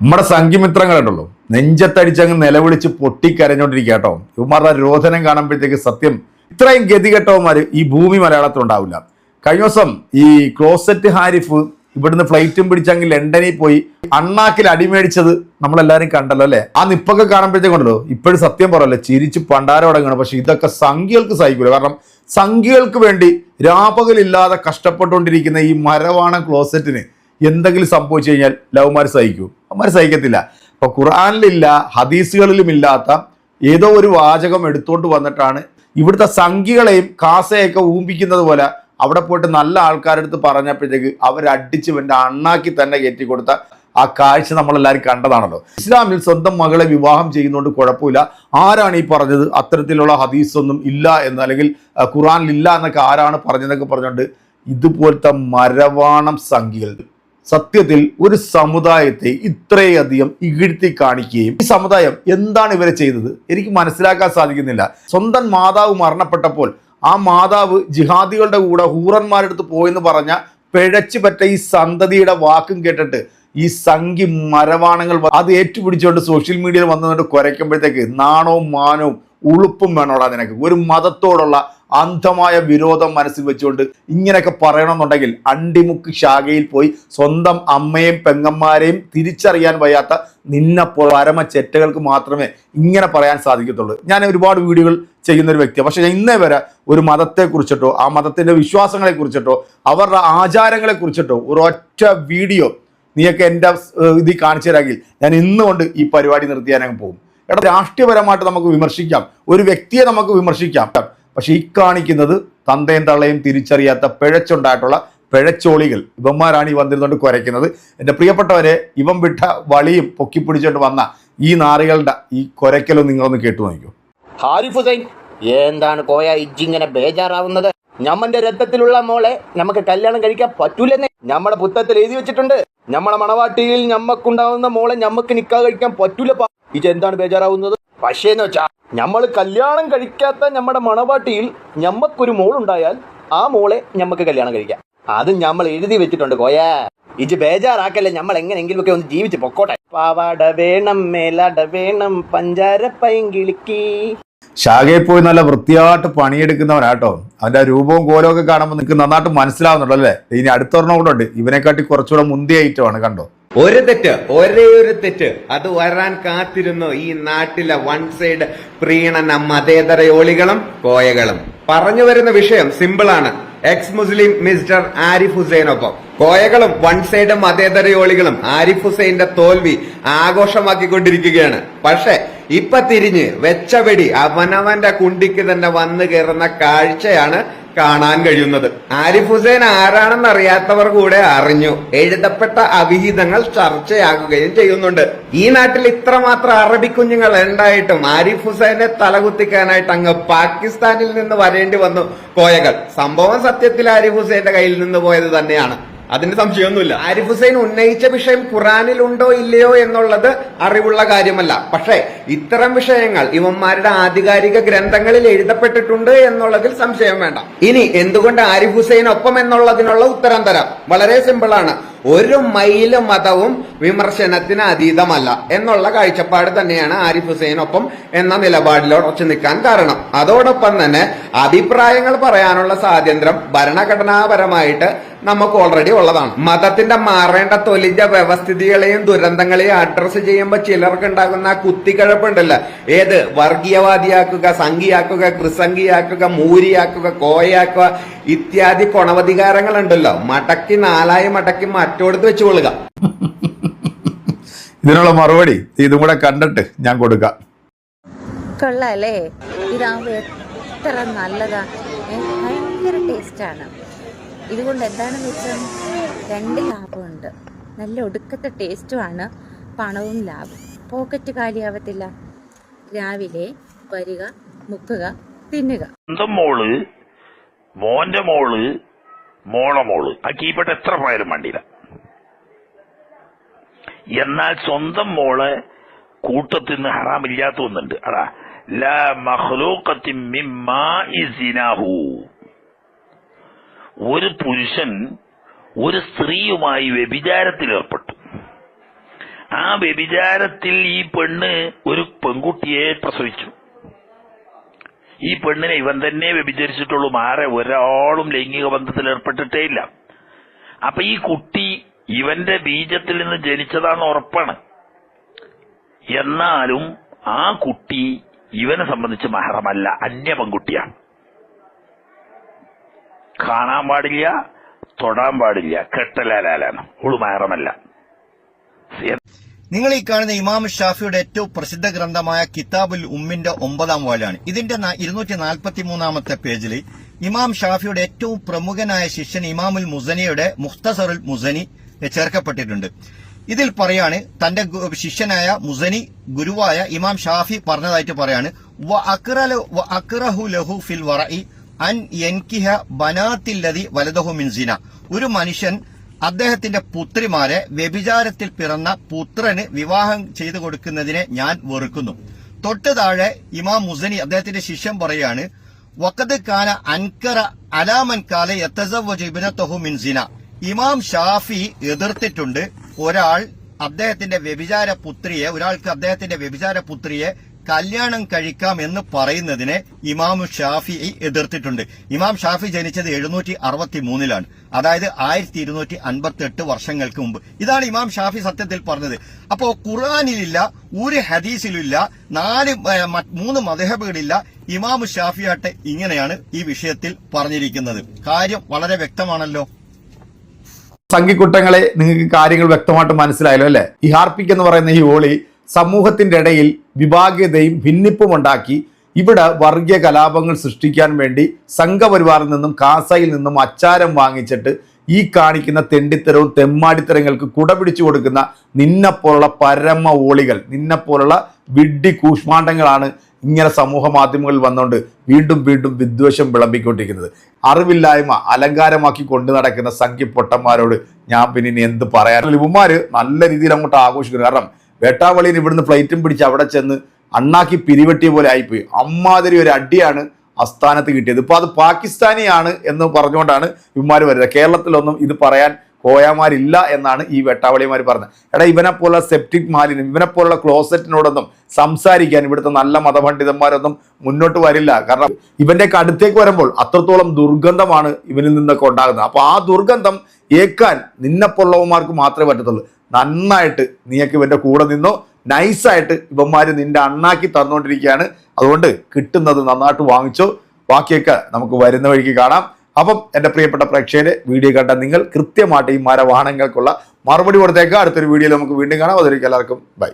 നമ്മുടെ സംഘമിത്രങ്ങളുണ്ടല്ലോ നെഞ്ചത്തടിച്ചങ്ങ് നിലവിളിച്ച് പൊട്ടിക്കരഞ്ഞോണ്ടിരിക്കുക കേട്ടോ. ഇവന്മാരുടെ രോധനം കാണുമ്പോഴത്തേക്ക് സത്യം ഇത്രയും ഗതികെട്ടവന്മാര് ഈ ഭൂമി മലയാളത്തിലുണ്ടാവില്ല. കഴിഞ്ഞ ദിവസം ഈ ക്ലോസറ്റ് ഹാരിഫ് ഇവിടുന്ന് ഫ്ലൈറ്റും പിടിച്ചെങ്കിൽ ലണ്ടനിൽ പോയി അണ്ണാക്കിൽ അടിമേടിച്ചത് നമ്മളെല്ലാരും കണ്ടല്ലോ അല്ലെ. ആ നിപ്പൊക്കെ കാണുമ്പോഴത്തേക്കുണ്ടല്ലോ ഇപ്പോഴും സത്യം പറയല്ലേ ചിരിച്ച് പണ്ടാരം അടങ്ങണം. പക്ഷെ ഇതൊക്കെ സംഖ്യകൾക്ക് സഹിക്കൂല. കാരണം സംഖ്യകൾക്ക് വേണ്ടി രാപ്പകലില്ലാതെ കഷ്ടപ്പെട്ടുകൊണ്ടിരിക്കുന്ന ഈ മരവാണം ക്ലോസറ്റിന് എന്തെങ്കിലും സംഭവിച്ചു കഴിഞ്ഞാൽ ലവ്മാർ സഹിക്കൂ? അവന്മാർ സഹിക്കത്തില്ല. അപ്പൊ ഖുർആനിലില്ല, ഹദീസുകളിലും ഇല്ലാത്ത ഏതോ ഒരു വാചകം എടുത്തോണ്ട് വന്നിട്ടാണ് ഇവിടുത്തെ സംഖ്യകളെയും കാസയൊക്കെ ഊമ്പിക്കുന്നത് പോലെ അവിടെ പോയിട്ട് നല്ല ആൾക്കാരുടെ അടുത്ത് പറഞ്ഞപ്പോഴത്തേക്ക് അവരടിച്ച് എൻ്റെ അണ്ണാക്കി തന്നെ കയറ്റിക്കൊടുത്ത ആ കാഴ്ച നമ്മളെല്ലാവരും കണ്ടതാണല്ലോ. ഇസ്ലാമിൽ സ്വന്തം മകളെ വിവാഹം ചെയ്യുന്നതുകൊണ്ട് കുഴപ്പമില്ല. ആരാണ് ഈ പറഞ്ഞത് അത്തരത്തിലുള്ള ഹദീസൊന്നും ഇല്ല എന്ന്, അല്ലെങ്കിൽ ഖുർആനിലില്ല എന്നൊക്കെ ആരാണ് പറഞ്ഞതെന്നൊക്കെ പറഞ്ഞുകൊണ്ട് ഇതുപോലത്തെ മരവാണം സംഖ്യകൾ സത്യത്തിൽ ഒരു സമുദായത്തെ ഇത്രയധികം ഇകഴ്ത്തി കാണിക്കുകയും ഈ സമുദായം എന്താണ് ഇവരെ ചെയ്തത് എനിക്ക് മനസ്സിലാക്കാൻ സാധിക്കുന്നില്ല. സ്വന്തം മാതാവ് മരണപ്പെട്ടപ്പോൾ ആ മാതാവ് ജിഹാദികളുടെ കൂടെ ഹൂറന്മാരുടെ അടുത്ത് പോയെന്ന് പറഞ്ഞ പിഴച്ചു പറ്റ ഈ സന്തതിയുടെ വാക്കും കേട്ടിട്ട് ഈ സംഖ്യ മരവാണങ്ങൾ അത് ഏറ്റുപിടിച്ചുകൊണ്ട് സോഷ്യൽ മീഡിയയിൽ വന്നുകൊണ്ട് കുരയ്ക്കുമ്പോഴത്തേക്ക് നാണവും മാനവും ഉളുപ്പും വേണോടാ നിനക്ക്. ഒരു മതത്തോടുള്ള അന്ധമായ വിരോധം മനസ്സിൽ വെച്ചുകൊണ്ട് ഇങ്ങനെയൊക്കെ പറയണമെന്നുണ്ടെങ്കിൽ അണ്ടിമുക്ക് ശാഖയിൽ പോയി സ്വന്തം അമ്മയും പെങ്ങന്മാരെയും തിരിച്ചറിയാൻ വയ്യാത്ത നിന്നെപ്പോൾ പരമ ചെറ്റകൾക്ക് മാത്രമേ ഇങ്ങനെ പറയാൻ സാധിക്കത്തുള്ളൂ. ഞാൻ ഒരുപാട് വീഡിയോകൾ ചെയ്യുന്ന ഒരു വ്യക്തിയാണ്. പക്ഷെ ഞാൻ ഇന്നേ വരെ ഒരു മതത്തെ കുറിച്ചിട്ടോ ആ മതത്തിന്റെ വിശ്വാസങ്ങളെ കുറിച്ചിട്ടോ അവരുടെ ആചാരങ്ങളെ കുറിച്ചിട്ടോ ഒരൊറ്റ വീഡിയോ നീയൊക്കെ എൻ്റെ ഇതിൽ കാണിച്ചു തരാമെങ്കിൽ ഞാൻ ഇന്നുകൊണ്ട് ഈ പരിപാടി നിർത്തിയാനങ്ങ് പോകും. എടാ, രാഷ്ട്രീയപരമായിട്ട് നമുക്ക് വിമർശിക്കാം, ഒരു വ്യക്തിയെ നമുക്ക് വിമർശിക്കാം. പക്ഷെ ഈ കാണിക്കുന്നത് തന്തയും തള്ളയും തിരിച്ചറിയാത്ത പിഴച്ചുണ്ടായിട്ടുള്ള പിഴച്ചോളികൾ ഇവന്മാരാണ് ഈ വന്നിരുന്നുകൊണ്ട് കുരയ്ക്കുന്നത്. എൻ്റെ പ്രിയപ്പെട്ടവരെ, ഇവൻ വിട്ട വളിയും പൊക്കിപ്പിടിച്ചുകൊണ്ട് വന്ന ഈ നാറികളുടെ ഈ കുരയ്ക്കലും നിങ്ങളൊന്ന് കേട്ടു നോക്കൂ. ഹാരിഫ് ഹുസൈൻ, എന്താണ് കോയ ഇജ്ജിങ്ങനെ ബേജാറാവുന്നത്? ഞമ്മന്റെ രക്തത്തിലുള്ള മോളെ നമുക്ക് കല്യാണം കഴിക്കാൻ പറ്റൂലെന്നേ ഞമ്മടെ പുസ്തകത്തിൽ എഴുതി വെച്ചിട്ടുണ്ട്. ഞമ്മടെ മണവാട്ടിയിൽ ഞമ്മക്കുണ്ടാവുന്ന മോളെ ഞമ്മക്ക് നിക്കാഹ് കഴിക്കാൻ പറ്റൂല. ഇതെന്താണ് ബേജാറാവുന്നത്? പക്ഷേന്ന് വെച്ചാ ഞമ്മള് കല്യാണം കഴിക്കാത്ത ഞമ്മടെ മണവാട്ടിയിൽ ഞമ്മക്കൊരു മോളുണ്ടായാൽ ആ മോളെ ഞമ്മക്ക് കല്യാണം കഴിക്കാം. അത് ഞമ്മൾ എഴുതി വെച്ചിട്ടുണ്ട് കോയ. ഇജ് ബേജാറാക്കല്ലേ, ഞമ്മൾ എങ്ങനെയെങ്കിലും ഒക്കെ ഒന്ന് ജീവിച്ച് പൊക്കോട്ടെ. പാവാട വേണം, മേലാട വേണം, പഞ്ചാര പൈങ്കിളിക്ക്. ശാഖയിൽ പോയി നല്ല വൃത്തിയായിട്ട് പണിയെടുക്കുന്നവനാട്ടോ. അവന്റെ രൂപവും കോലവും ഒക്കെ കാണുമ്പോൾ നിങ്ങൾക്ക് നന്നായിട്ട് മനസ്സിലാവുന്നുണ്ടോ അല്ലേ? ഇനി അടുത്തൊരെണ്ണം കൂടെ ഉണ്ട്, ഇവനെക്കാട്ടി കുറച്ചുകൂടെ മുന്തിയ ഐറ്റമാണ്. കണ്ടോ? ഒരു തെറ്റ്, ഒരേ ഒരു തെറ്റ്, അത് വരാൻ കാത്തിരുന്നു ഈ നാട്ടിലെ വൺ സൈഡ് പ്രീണന മതേതരയോളികളും കോയകളും. പറഞ്ഞു വരുന്ന വിഷയം സിമ്പിളാണ്. എക്സ് മുസ്ലിം മിസ്റ്റർ ആരിഫ് ഹുസൈനൊപ്പം കോയകളും വൺ സൈഡ് മതേതരയോളികളും ആരിഫ് ഹുസൈന്റെ തോൽവി ആഘോഷമാക്കിക്കൊണ്ടിരിക്കുകയാണ്. പക്ഷെ ഇപ്പൊ തിരിഞ്ഞ് വെച്ചവെടി അവനവന്റെ കുണ്ടിക്ക് തന്നെ വന്നു കയറുന്ന കാഴ്ചയാണ് കാണാൻ കഴിയുന്നത്. ആരിഫ് ഹുസൈൻ ആരാണെന്ന് അറിയാത്തവർ കൂടെ അറിഞ്ഞു. എഴുതപ്പെട്ട അവിഹിതങ്ങൾ ചർച്ചയാകുകയും ചെയ്യുന്നുണ്ട്. ഈ നാട്ടിൽ ഇത്രമാത്രം അറബി കുഞ്ഞുങ്ങൾ ഉണ്ടായിട്ടും ആരിഫ് ഹുസൈനെ തലകുത്തിക്കാനായിട്ട് അങ്ങ് പാകിസ്ഥാനിൽ നിന്ന് വരേണ്ടി വന്നു കോയകൾ. സംഭവം സത്യത്തിൽ ആരിഫ് ഹുസൈന്റെ കയ്യിൽ നിന്ന് പോയത് തന്നെയാണ്, അതിന് സംശയമൊന്നുമില്ല. ആരിഫ് ഹുസൈൻ ഉന്നയിച്ച വിഷയം ഖുറാനിൽ ഉണ്ടോ ഇല്ലയോ എന്നുള്ളത് അറിവുള്ള കാര്യമല്ല. പക്ഷേ ഇത്തരം വിഷയങ്ങൾ ഇവന്മാരുടെ ആധികാരിക ഗ്രന്ഥങ്ങളിൽ എഴുതപ്പെട്ടിട്ടുണ്ട് എന്നുള്ളതിൽ സംശയം വേണ്ട. ഇനി എന്തുകൊണ്ട് ആരിഫ് ഹുസൈൻ ഒപ്പം എന്നുള്ളതിനുള്ള ഉത്തരം തരാം. വളരെ സിമ്പിളാണ്. ഒരു മൈല് മതവും വിമർശനത്തിന് അതീതമല്ല എന്നുള്ള കാഴ്ചപ്പാട് തന്നെയാണ് ആരിഫ് ഹുസൈനൊപ്പം എന്ന നിലപാടിൽ ഉറച്ചു നിൽക്കാൻ കാരണം. അതോടൊപ്പം തന്നെ അഭിപ്രായങ്ങൾ പറയാനുള്ള സ്വാതന്ത്ര്യം ഭരണഘടനാപരമായിട്ട് നമുക്ക് ഓൾറെഡി ഉള്ളതാണ്. മതത്തിന്റെ മാറേണ്ട തൊലിഞ്ഞ വ്യവസ്ഥിതികളെയും ദുരന്തങ്ങളെയും അഡ്രസ് ചെയ്യുമ്പോൾ ചിലർക്ക് ഉണ്ടാകുന്ന കുത്തിക്കഴപ്പുണ്ടല്ലോ, ഏത് വർഗീയവാദിയാക്കുക, സംഘിയാക്കുക, ക്രിസംഘിയാക്കുക, മൂരിയാക്കുക, കോയാക്കുക ഇത്യാദി കൊണവധികാരങ്ങളുണ്ടല്ലോ, മടക്കി നാലായി മടക്കി മറ്റോടത്ത് വെച്ചുകൊള്ളുക. ഇതിനുള്ള മറുപടി ഇതും കൂടെ കണ്ടിട്ട് ഞാൻ കൊടുക്കാം. കൊള്ളാല്ലേ, ഇതാകുമ്പോൾ എത്ര നല്ലതാ, ഭയങ്കര ടേസ്റ്റാണ്. ഇതുകൊണ്ട് എന്താണെന്ന് വെച്ചാൽ രണ്ട് ലാഭമുണ്ട്. നല്ല ഒടുക്കത്തെ ടേസ്റ്റുമാണ്, പണവും ലാഭം. പോക്കറ്റ് കാലിയാവത്തില്ല. രാവിലെ വരിക, മുക്കുക, തിന്നുക. സ്വന്തം മോള്, മോന്റെ മോള്, മോളെ മോള്, ആ കീപ്പട്ട് എത്ര പോയാലും വേണ്ടിയില്ല. എന്നാൽ സ്വന്തം മോളെ കൂട്ടത്തിൽ നിന്ന് ഹറാമില്ലാത്ത ഒന്നുണ്ട്. അതാ ലാ മഖ്ലൂഖത്തിൻ മിമ്മാഇ സിനാഹു. ഒരു പുരുഷൻ ഒരു സ്ത്രീയുമായി വ്യഭിചാരത്തിൽ ഏർപ്പെട്ടു. ആ വ്യഭിചാരത്തിൽ ഈ പെണ്ണ് ഒരു പെൺകുട്ടിയെ പ്രസവിച്ചു. ഈ പെണ്ണിനെ ഇവൻ തന്നെ വ്യഭിചരിച്ചിട്ടുള്ളൂ, മാറെ ഒരാളും ലൈംഗിക ബന്ധത്തിൽ ഏർപ്പെട്ടിട്ടേ ഇല്ല. അപ്പൊ ഈ കുട്ടി ഇവന്റെ ബീജത്തിൽ നിന്ന് ജനിച്ചതാണെന്ന് ഉറപ്പാണ്. എന്നാലും ആ കുട്ടി ഇവനെ സംബന്ധിച്ച് മഹറമല്ല, അന്യ പെൺകുട്ടിയാണ്. കാണാൻ പാടില്ല, തൊടാൻ പാടില്ല, കെട്ടലാലാണ്, ഓള് മഹറമല്ല. നിങ്ങൾ ഈ കാണുന്ന ഇമാം ഷാഫിയുടെ ഏറ്റവും പ്രസിദ്ധ ഗ്രന്ഥമായ കിതാബുൽ ഉമ്മിന്റെ 9-ാം വാല്യാണ്. ഇതിന്റെ 243-ാമത്തെ പേജിൽ ഇമാം ഷാഫിയുടെ ഏറ്റവും പ്രമുഖനായ ശിഷ്യൻ ഇമാമുൽ മുസനിയുടെ മുഖ്തസറുൽ മുസനി ചേർക്കപ്പെട്ടിട്ടുണ്ട്. ഇതിൽ പറയാണ്, തന്റെ ശിഷ്യനായ മുസനി ഗുരുവായ ഇമാം ഷാഫി പറഞ്ഞതായിട്ട് പറയാണ്, അക്റഹു ലഹു ഫിൽ വറഇ അൻ യൻകിഹ ബനാത്തില്ലദി വലദഹു മിൻ സിന. ഒരു മനുഷ്യൻ അദ്ദേഹത്തിന്റെ പുത്രിമാരെ വ്യഭിചാരത്തിൽ പിറന്ന പുത്രന് വിവാഹം ചെയ്തു കൊടുക്കുന്നതിനെ ഞാൻ വെറുക്കുന്നു. തൊട്ട് താഴെ ഇമാം മുസനി അദ്ദേഹത്തിന്റെ ശിഷ്യൻ പറയാണ്, വഖദ് കാന അൻകറ അലാമൻ കാല യതസവ്വജു ഇബ്നതഹു മിൻ സിന. ഇമാം ഷാഫി എതിർത്തിട്ടുണ്ട് ഒരാൾക്ക് അദ്ദേഹത്തിന്റെ വ്യഭിചാര പുത്രിയെ കല്യാണം കഴിക്കാം എന്ന് പറയുന്നതിനെ ഇമാം ഷാഫി എതിർത്തിട്ടുണ്ട്. ഇമാം ഷാഫി ജനിച്ചത് 763-ലാണ്, അതായത് 1258 വർഷങ്ങൾക്ക് മുമ്പ്. ഇതാണ് ഇമാം ഷാഫി സത്യത്തിൽ പറഞ്ഞത്. അപ്പോ ഖുർആനിലില്ല, ഒരു ഹദീസിലില്ല, 3 മദ്ഹബുകളില്ല. ഇമാം ഷാഫിയാട്ടെ ഇങ്ങനെയാണ് ഈ വിഷയത്തിൽ പറഞ്ഞിരിക്കുന്നത്. കാര്യം വളരെ വ്യക്തമാണല്ലോ. സംഘിക്കുട്ടങ്ങളെ, നിങ്ങൾക്ക് കാര്യങ്ങൾ വ്യക്തമായിട്ട് മനസ്സിലായല്ലോ അല്ലെ? ഈ ഹാർപ്പിക് എന്ന് പറയുന്ന ഈ ഓളി സമൂഹത്തിന്റെ ഇടയിൽ വിഭാഗീയതയും ഭിന്നിപ്പും ഉണ്ടാക്കി ഇവിടെ വർഗീയ കലാപങ്ങൾ സൃഷ്ടിക്കാൻ വേണ്ടി സംഘപരിവാറിൽ നിന്നും കാസയിൽ നിന്നും അച്ചാരം വാങ്ങിച്ചിട്ട് ഈ കാണിക്കുന്ന തെണ്ടിത്തരവും തെമ്മാടിത്തരങ്ങൾക്ക് കുടപിടിച്ചു കൊടുക്കുന്ന നിന്നെപ്പോലുള്ള പരമ ഓളികൾ, നിന്നെപ്പോലുള്ള വിഡ്ഢി കൂഷ്മാണ്ഡങ്ങളാണ് ഇങ്ങനെ സമൂഹ മാധ്യമങ്ങളിൽ വന്നുകൊണ്ട് വീണ്ടും വീണ്ടും വിദ്വേഷം വിളമ്പിക്കൊണ്ടിരിക്കുന്നത്. അറിവില്ലായ്മ അലങ്കാരമാക്കി കൊണ്ടു നടക്കുന്ന സംഖ്യ പൊട്ടന്മാരോട് ഞാൻ പിന്നെ എന്ത് പറയാൻ. ഇവന്മാര് നല്ല രീതിയിൽ അങ്ങോട്ട് ആഘോഷിക്കുന്നു. കാരണം വേട്ടാവളിയിൽ ഇവിടുന്ന് ഫ്ലൈറ്റും പിടിച്ച് അവിടെ ചെന്ന് അണ്ണാക്കി പിരിവെട്ടിയ പോലെ ആയിപ്പോയി. അമ്മാതിരി ഒരു അടിയാണ് അസ്ഥാനത്ത് കിട്ടിയത്. ഇപ്പൊ അത് പാകിസ്ഥാനിയാണ് എന്ന് പറഞ്ഞുകൊണ്ടാണ് ഇവന്മാർ വരുന്നത്. കേരളത്തിലൊന്നും ഇത് പറയാൻ കോയാമാരില്ല എന്നാണ് ഈ വെട്ടാവളിമാർ പറഞ്ഞത്. എടാ, ഇവനെപ്പോലുള്ള സെപ്റ്റിക് മാലിന്യം, ഇവനെപ്പോലുള്ള ക്ലോസറ്റിനോടൊന്നും സംസാരിക്കാൻ ഇവിടുത്തെ നല്ല മതപണ്ഡിതന്മാരൊന്നും മുന്നോട്ട് വരില്ല. കാരണം ഇവന്റെയൊക്കെ അടുത്തേക്ക് വരുമ്പോൾ അത്രത്തോളം ദുർഗന്ധമാണ് ഇവനിൽ നിന്നൊക്കെ ഉണ്ടാകുന്നത്. അപ്പൊ ആ ദുർഗന്ധം ഏക്കാൻ നിന്നെപ്പോലുള്ളവന്മാർക്ക് മാത്രമേ പറ്റത്തുള്ളൂ. നന്നായിട്ട് നീയൊക്കെ ഇവന്റെ കൂടെ നിന്നോ, നൈസായിട്ട് ഇവന്മാര് നിന്റെ അണ്ണാക്കി തന്നുകൊണ്ടിരിക്കുകയാണ്. അതുകൊണ്ട് കിട്ടുന്നത് നന്നായിട്ട് വാങ്ങിച്ചോ. ബാക്കിയൊക്കെ നമുക്ക് വരുന്ന വഴിക്ക് കാണാം. അപ്പം എൻ്റെ പ്രിയപ്പെട്ട പ്രേക്ഷകരെ, വീഡിയോ കണ്ട നിങ്ങൾ കൃത്യമായിട്ട് ഈ മരവാഹനങ്ങൾക്കുള്ള മറുപടി കൊടുത്തേക്കുക. അടുത്തൊരു വീഡിയോയിൽ നമുക്ക് വീണ്ടും കാണാം. അതൊരിക്കൽ എല്ലാവർക്കും ബൈ.